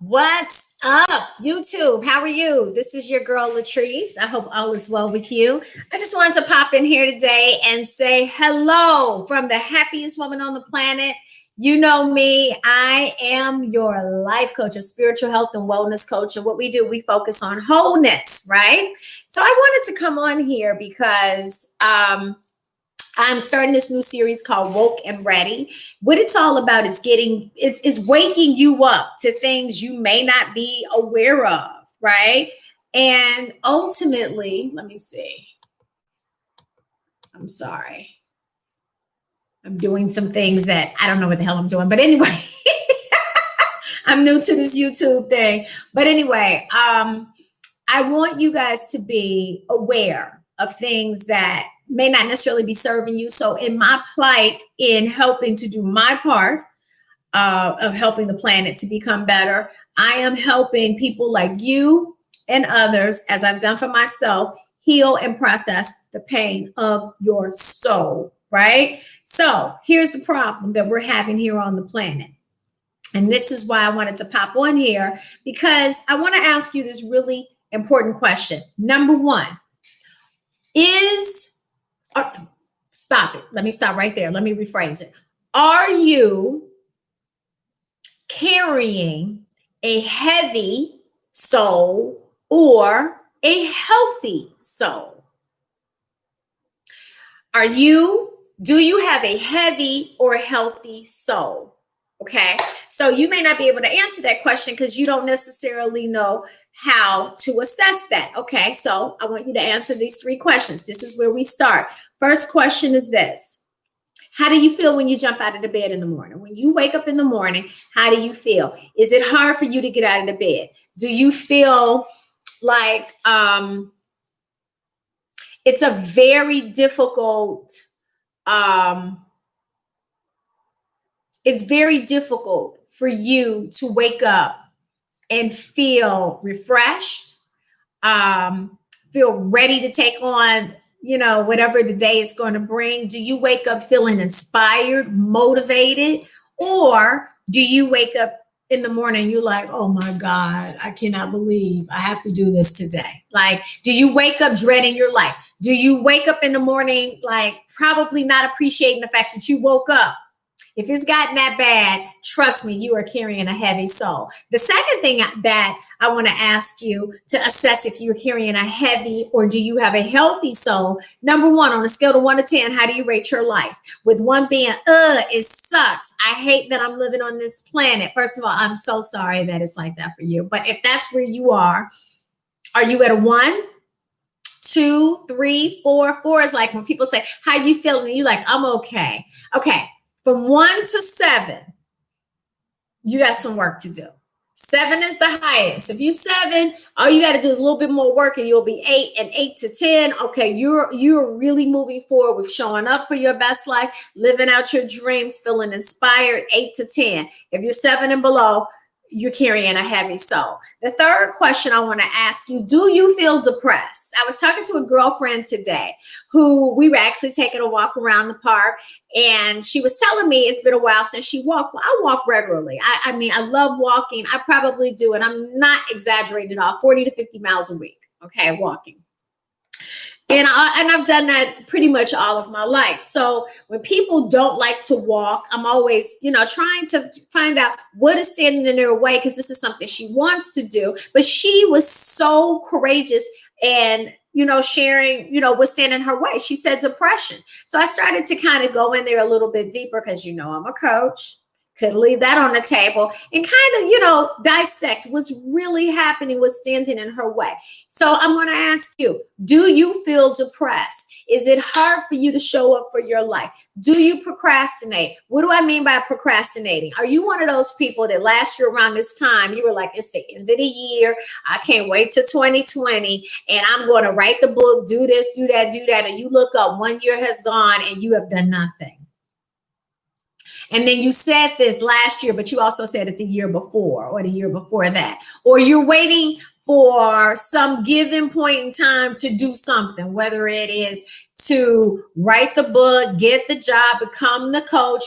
What's up, YouTube? How are you? This is your girl Latrice. I hope all is well with you. I just wanted to pop in here today and say hello from the happiest woman on the planet. You know me, I am your life coach, a spiritual health and wellness coach. And what we do, we focus on wholeness, right? So I wanted to come on here because I'm starting this new series called Woke and Ready. What it's all about is it's waking you up to things you may not be aware of, right? And ultimately, let me see. I'm sorry. I'm doing some things that I don't know what the hell I'm doing, but anyway, I'm new to this YouTube thing. But anyway, I want you guys to be aware of things that may not necessarily be serving you. So, in my plight, in helping to do my part of helping the planet to become better, I am helping people like you and others, as I've done for myself, heal and process the pain of your soul, right? So, here's the problem that we're having here on the planet. And this is why I wanted to pop on here, because I want to ask you this really important question. Number one is, stop it. Let me stop right there. Let me rephrase it. Are you carrying a heavy soul or a healthy soul? Do you have a heavy or healthy soul? Okay. So you may not be able to answer that question because you don't necessarily know how to assess that. Okay. So I want you to answer these three questions. This is where we start. First question is this. How do you feel when you jump out of the bed in the morning? When you wake up in the morning, how do you feel? Is it hard for you to get out of the bed? Do you feel like it's a very difficult it's very difficult for you to wake up and feel refreshed, feel ready to take on, whatever the day is going to bring? Do you wake up feeling inspired, motivated, or do you wake up in the morning, you're like, oh my God, I cannot believe I have to do this today? Like, do you wake up dreading your life? Do you wake up in the morning, like, probably not appreciating the fact that you woke up? If it's gotten that bad, trust me, you are carrying a heavy soul. The second thing that I want to ask you to assess if you're carrying a heavy or do you have a healthy soul. Number one, on a scale of 1 to 10, how do you rate your life? With 1 being, it sucks. I hate that I'm living on this planet. First of all, I'm so sorry that it's like that for you. But if that's where you are you at a 1? 2, 3, 4? 4 is like when people say, how you feeling? You're like, I'm okay. Okay. From 1 to 7, you got some work to do. 7 is the highest. If you 7, all you got to do is a little bit more work and you'll be 8. And 8 to 10, okay, you're really moving forward with showing up for your best life, living out your dreams, feeling inspired. 8 to 10. If you're 7 and below, you're carrying a heavy soul. The third question I want to ask you, do you feel depressed? I was talking to a girlfriend today who we were actually taking a walk around the park, and she was telling me it's been a while since she walked. Well, I walk regularly. I mean, I love walking. I probably do, and I'm not exaggerating at all, 40 to 50 miles a week, okay, walking. And I've done that pretty much all of my life. So when people don't like to walk, I'm always, trying to find out what is standing in their way, because this is something she wants to do. But she was so courageous and, sharing, what's standing in her way. She said depression. So I started to kind of go in there a little bit deeper because, I'm a coach. Couldn't leave that on the table, and kind of, dissect what's really happening, what's standing in her way. So I'm going to ask you, do you feel depressed? Is it hard for you to show up for your life? Do you procrastinate? What do I mean by procrastinating? Are you one of those people that last year around this time, you were like, it's the end of the year. I can't wait till 2020 and I'm going to write the book, do this, do that, do that. And you look up, 1 year has gone and you have done nothing. And then you said this last year, but you also said it the year before or the year before that. Or you're waiting for some given point in time to do something, whether it is to write the book, get the job, become the coach,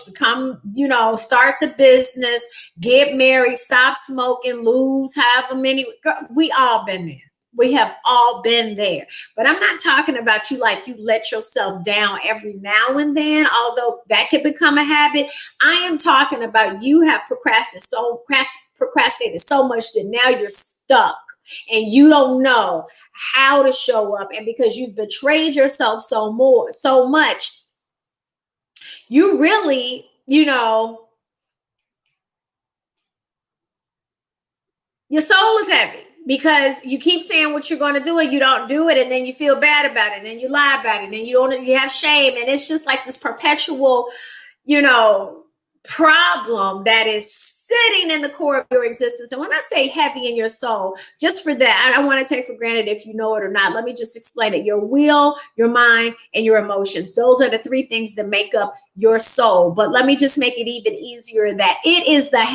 start the business, get married, stop smoking, lose however many. We all been there. We have all been there. But I'm not talking about you like you let yourself down every now and then, although that could become a habit. I am talking about you have procrastinated so much that now you're stuck and you don't know how to show up. And because you've betrayed yourself so much, you really, your soul is heavy because you keep saying what you're going to do and you don't do it, and then you feel bad about it, and then you lie about it, and then you have shame, and it's just like this perpetual, you know, problem that is sitting in the core of your existence. And when I say heavy in your soul, just for that, I don't want to take for granted if you know it or not. Let me just explain it. Your will, your mind, and your emotions. Those are the three things that make up your soul. But let me just make it even easier that it is the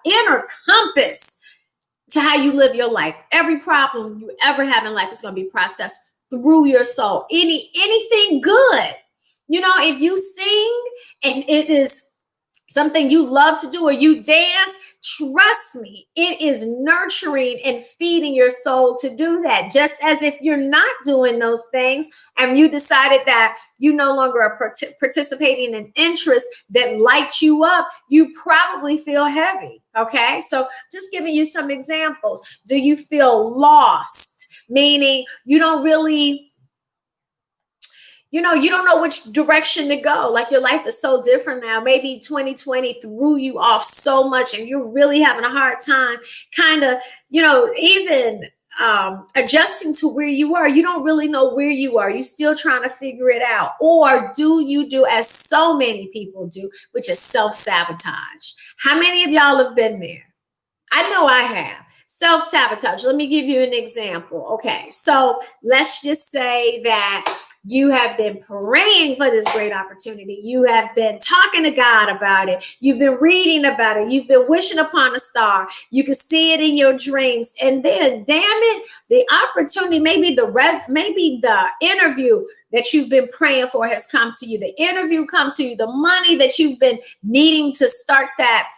inner compass to how you live your life. Every problem you ever have in life is going to be processed through your soul. Anything good. If you sing and it is something you love to do, or you dance, trust me, it is nurturing and feeding your soul to do that. Just as if you're not doing those things and you decided that you no longer are participating in interests that light you up, you probably feel heavy. Okay, so just giving you some examples. Do you feel lost? Meaning you don't really, you don't know which direction to go. Like your life is so different now. Maybe 2020 threw you off so much and you're really having a hard time kind of, even adjusting to where you are. You don't really know where you are. You're still trying to figure it out. Or do you do as so many people do, which is self-sabotage? How many of y'all have been there? I know I have. Self-sabotage. Let me give you an example. Okay, so let's just say that you have been praying for this great opportunity. You have been talking to God about it. You've been reading about it. You've been wishing upon a star. You can see it in your dreams. And then, damn it, the opportunity, maybe the interview that you've been praying for has come to you. The interview comes to you. The money that you've been needing to start that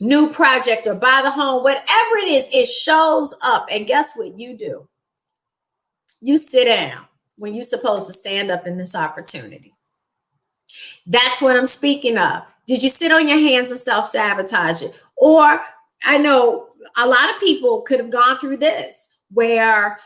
new project or buy the home, whatever it is, it shows up. And guess what you do? You sit down when you're supposed to stand up in this opportunity. That's what I'm speaking of. Did you sit on your hands and self-sabotage it? Or I know a lot of people could have gone through this where,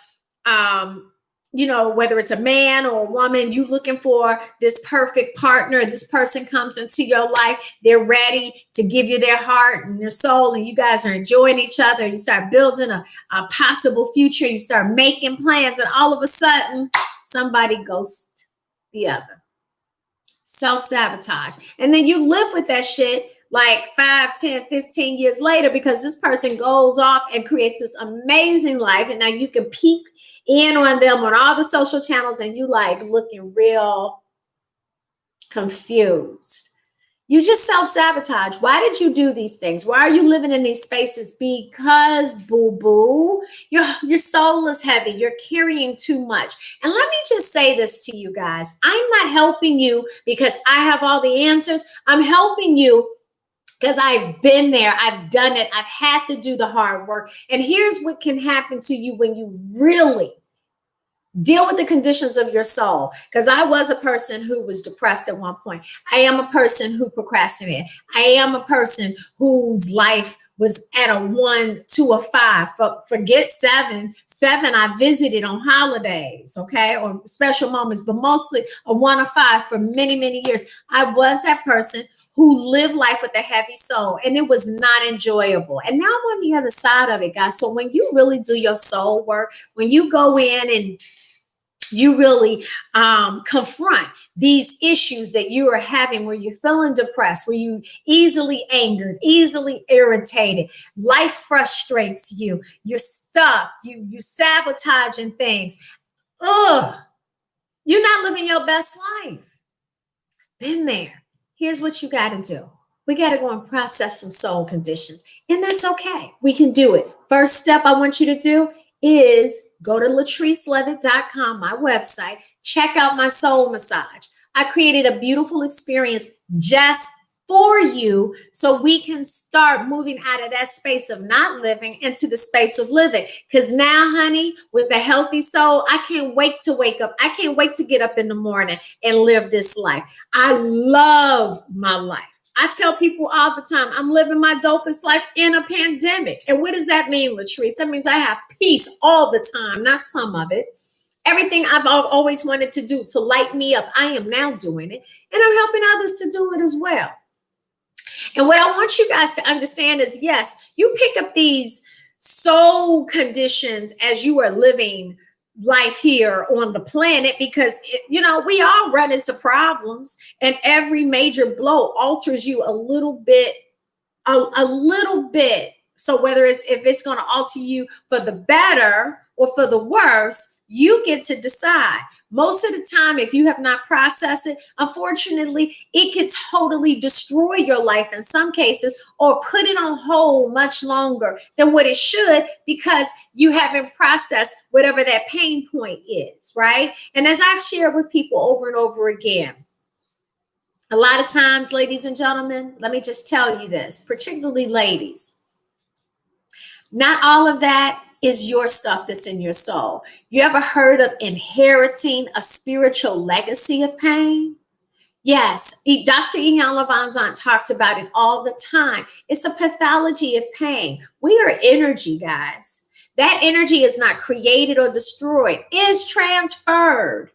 whether it's a man or a woman, you looking for this perfect partner, this person comes into your life, they're ready to give you their heart and your soul, and you guys are enjoying each other. You start building a possible future. You start making plans, and all of a sudden, somebody ghosts the other. Self-sabotage. And then you live with that shit like 5, 10, 15 years later because this person goes off and creates this amazing life. And now you can peek in on them on all the social channels and you like looking real confused. You just self-sabotage. Why did you do these things? Why are you living in these spaces? Because, boo-boo, your soul is heavy. You're carrying too much. And let me just say this to you guys. I'm not helping you because I have all the answers. I'm helping you because I've been there. I've done it. I've had to do the hard work. And here's what can happen to you when you really deal with the conditions of your soul. Because I was a person who was depressed at one point. I am a person who procrastinated. I am a person whose life was at a 1 to a 5. Forget 7. 7 I visited on holidays, okay, or special moments, but mostly a 1 or 5 for many, many years. I was that person who lived life with a heavy soul, and it was not enjoyable. And now I'm on the other side of it, guys. So when you really do your soul work, when you go in and you really confront these issues that you are having, where you're feeling depressed, where you easily angered, easily irritated, life frustrates you, you're stuck, you sabotaging things. You're not living your best life. Been there. Here's what you got to do. We got to go and process some soul conditions, and that's okay. We can do it. First step I want you to do is go to latricelevitt.com, my website, check out my soul massage. I created a beautiful experience just for you so we can start moving out of that space of not living into the space of living. Because now, honey, with a healthy soul, I can't wait to wake up. I can't wait to get up in the morning and live this life. I love my life. I tell people all the time, I'm living my dopest life in a pandemic. And what does that mean, Latrice? That means I have peace all the time, not some of it. Everything I've always wanted to do to light me up, I am now doing it. And I'm helping others to do it as well. And what I want you guys to understand is, yes, you pick up these soul conditions as you are living life here on the planet because, we all run into problems, and every major blow alters you a little bit, a little bit. So whether if it's going to alter you for the better or for the worse, you get to decide. Most of the time, if you have not processed it, unfortunately, it can totally destroy your life in some cases or put it on hold much longer than what it should because you haven't processed whatever that pain point is, right? And as I've shared with people over and over again, a lot of times, ladies and gentlemen, let me just tell you this, particularly ladies, not all of that is your stuff that's in your soul. You ever heard of inheriting a spiritual legacy of pain? Yes, Dr. Ian Levanzant talks about it all the time. It's a pathology of pain. We are energy, guys. That energy is not created or destroyed, it's transferred.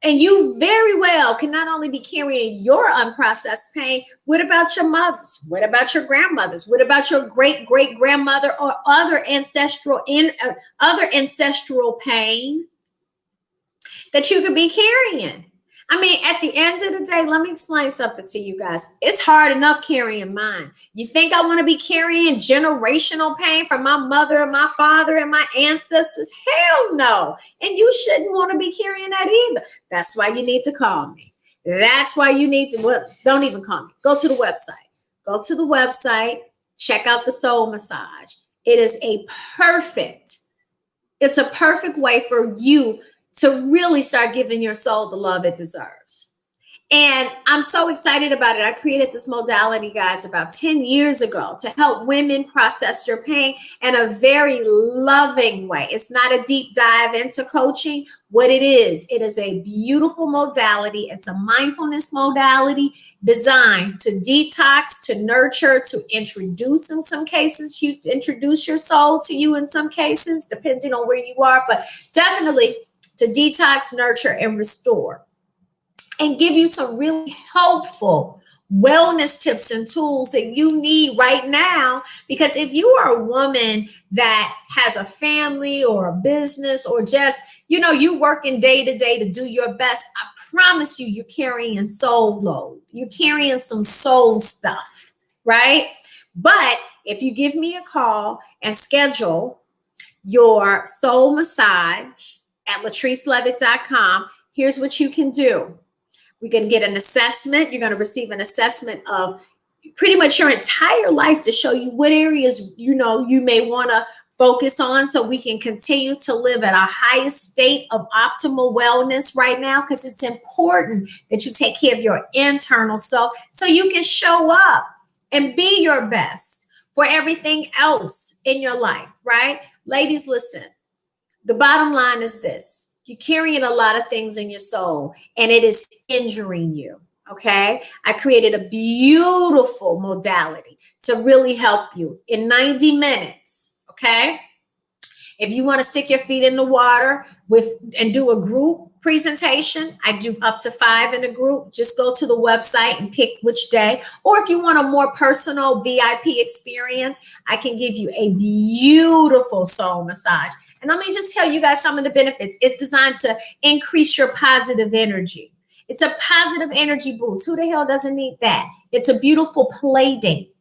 And you very well can not only be carrying your unprocessed pain, what about your mothers? What about your grandmothers? What about your great-great-grandmother or other ancestral pain that you could be carrying? I mean, at the end of the day, let me explain something to you guys. It's hard enough carrying mine. You think I want to be carrying generational pain from my mother and my father and my ancestors? Hell no. And you shouldn't want to be carrying that either. That's why you need to call me. That's why you need to, well, don't even call me. Go to the website. Go to the website. Check out the soul massage. It's a perfect way for you to really start giving your soul the love it deserves. And I'm so excited about it. I created this modality, guys, about 10 years ago to help women process your pain in a very loving way. It's not a deep dive into coaching. What it is a beautiful modality. It's a mindfulness modality designed to detox, to nurture, to introduce in some cases. You introduce your soul to you in some cases, depending on where you are, but definitely to detox, nurture, and restore, and give you some really helpful wellness tips and tools that you need right now. Because if you are a woman that has a family or a business or just, you working day to day to do your best, I promise you, you're carrying soul load. You're carrying some soul stuff, right? But if you give me a call and schedule your soul massage at latricelevitt.com, here's what you can do. We're going to get an assessment. You're going to receive an assessment of pretty much your entire life to show you what areas, you may want to focus on so we can continue to live at our highest state of optimal wellness right now, because it's important that you take care of your internal self so you can show up and be your best for everything else in your life, right? Ladies, listen. The bottom line is this. You're carrying a lot of things in your soul and it is injuring you, okay? I created a beautiful modality to really help you in 90 minutes, okay? If you want to stick your feet in the water and do a group presentation, I do up to 5 in a group. Just go to the website and pick which day. Or if you want a more personal VIP experience, I can give you a beautiful soul massage. And let me just tell you guys some of the benefits. It's designed to increase your positive energy. It's a positive energy boost. Who the hell doesn't need that? It's a beautiful play date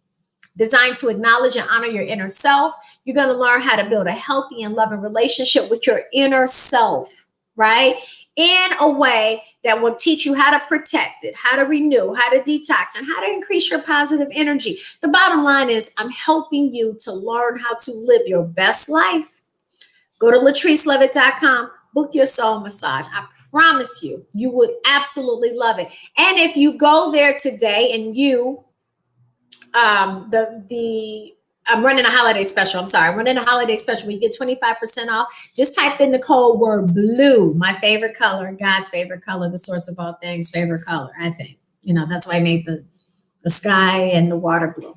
designed to acknowledge and honor your inner self. You're going to learn how to build a healthy and loving relationship with your inner self, right? In a way that will teach you how to protect it, how to renew, how to detox, and how to increase your positive energy. The bottom line is I'm helping you to learn how to live your best life Go to LatriceLevitt.com, book your soul massage. I promise you, you would absolutely love it. And if you go there today and you, I'm running a holiday special. I'm sorry. I'm running a holiday special where you get 25% off. Just type in the code word blue, my favorite color, God's favorite color, the source of all things, favorite color, I think. That's why I made the sky and the water blue.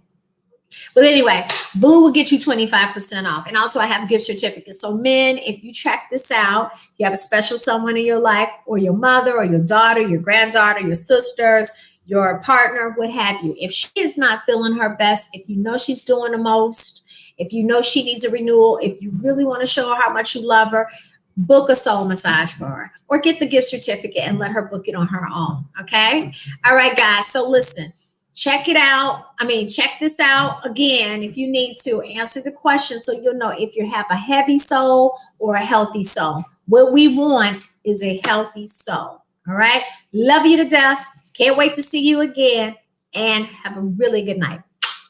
But anyway, blue will get you 25% off. And also I have gift certificates. So men, if you check this out, you have a special someone in your life, or your mother or your daughter, your granddaughter, your sisters, your partner, what have you. If she is not feeling her best, if you know she's doing the most, if you know she needs a renewal, if you really want to show her how much you love her, book a soul massage for her, or get the gift certificate and let her book it on her own. Okay. All right, guys. So listen, check it out. Check this out again if you need to. Answer the question so you'll know if you have a heavy soul or a healthy soul. What we want is a healthy soul. All right. Love you to death. Can't wait to see you again, and have a really good night.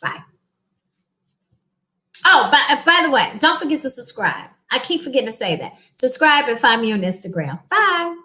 Bye. Oh, by the way, don't forget to subscribe. I keep forgetting to say that. Subscribe and find me on Instagram. Bye.